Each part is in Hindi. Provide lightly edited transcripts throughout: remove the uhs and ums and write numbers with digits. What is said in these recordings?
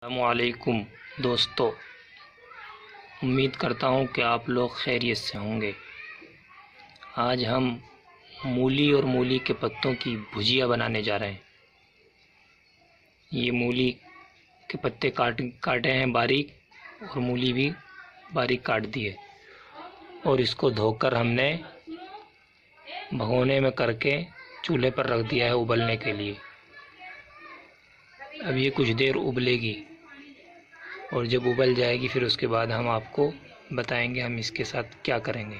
अस्सलामुअलैकुम दोस्तों, उम्मीद करता हूँ कि आप लोग खैरियत से होंगे। आज हम मूली और मूली के पत्तों की भुजिया बनाने जा रहे हैं। ये मूली के पत्ते काटे हैं बारीक, और मूली भी बारीक काट दी है, और इसको धोकर हमने भगोने में करके चूल्हे पर रख दिया है उबलने के लिए। अब ये कुछ देर उबलेगी, और जब उबल जाएगी फिर उसके बाद हम आपको बताएंगे हम इसके साथ क्या करेंगे।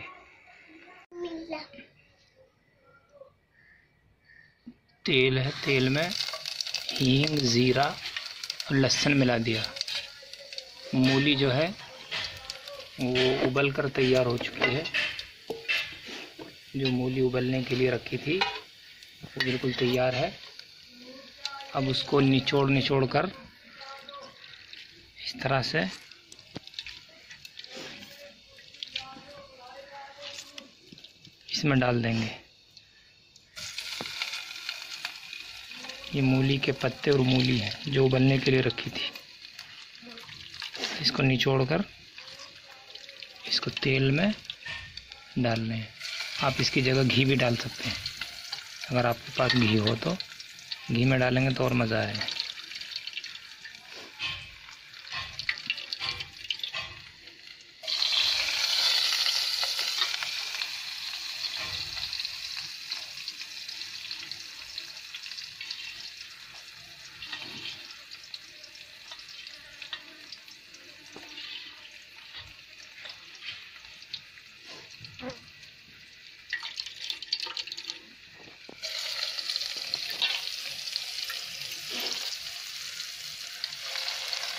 तेल है, तेल में हींग, ज़ीरा और लहसुन मिला दिया। मूली जो है वो उबल कर तैयार हो चुकी है। जो मूली उबलने के लिए रखी थी वो बिल्कुल तैयार है। अब उसको निचोड़ कर इस तरह से इसमें डाल देंगे। ये मूली के पत्ते और मूली है जो उबलने के लिए रखी थी। इसको निचोड़ कर इसको तेल में डालना है। आप इसकी जगह घी भी डाल सकते हैं, अगर आपके पास घी हो तो। घी में डालेंगे तो और मज़ा आएगा।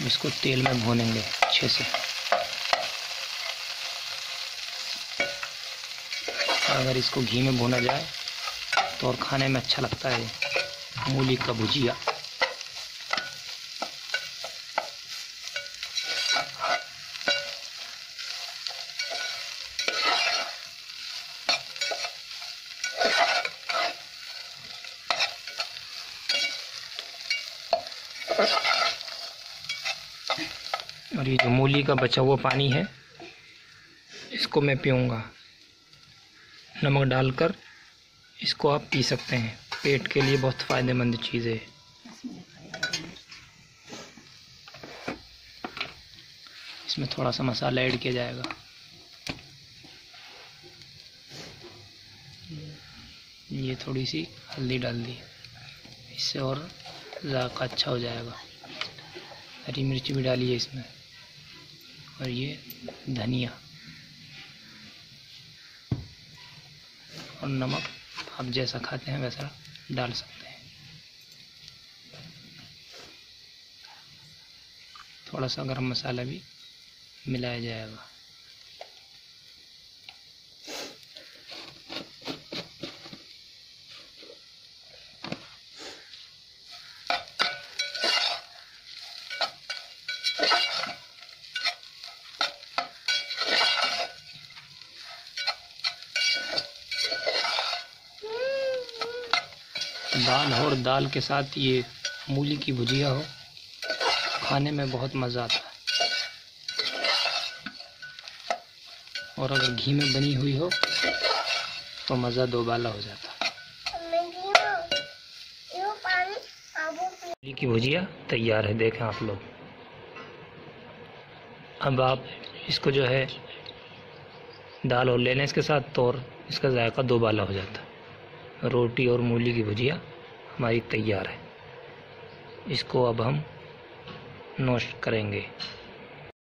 इसको तेल में भूनेंगे अच्छे से। अगर इसको घी में भुना जाए तो और खाने में अच्छा लगता है मूली का भुजिया। और ये जो मूली का बचा हुआ पानी है इसको मैं पीऊँगा। नमक डालकर इसको आप पी सकते हैं, पेट के लिए बहुत फ़ायदेमंद चीज़ है। इसमें थोड़ा सा मसाला ऐड किया जाएगा। ये थोड़ी सी हल्दी डाल दी, इससे और ज़ायक़ा अच्छा हो जाएगा। हरी मिर्च भी डाली है इसमें, और ये धनिया और नमक आप जैसा खाते हैं वैसा डाल सकते हैं। थोड़ा सा गरम मसाला भी मिलाया जाएगा। दाल हो और दाल के साथ ये मूली की भुजिया हो, खाने में बहुत मज़ा आता है। और अगर घी में बनी हुई हो तो मज़ा दोबाला हो जाता है। मूली की भुजिया तैयार है, देखें आप लोग। अब आप इसको जो है दाल और ले लें इसके साथ, तो और इसका जायका दोबाला हो जाता है। रोटी और मूली की भुजिया हमारी तैयार है। इसको अब हम नोश करेंगे।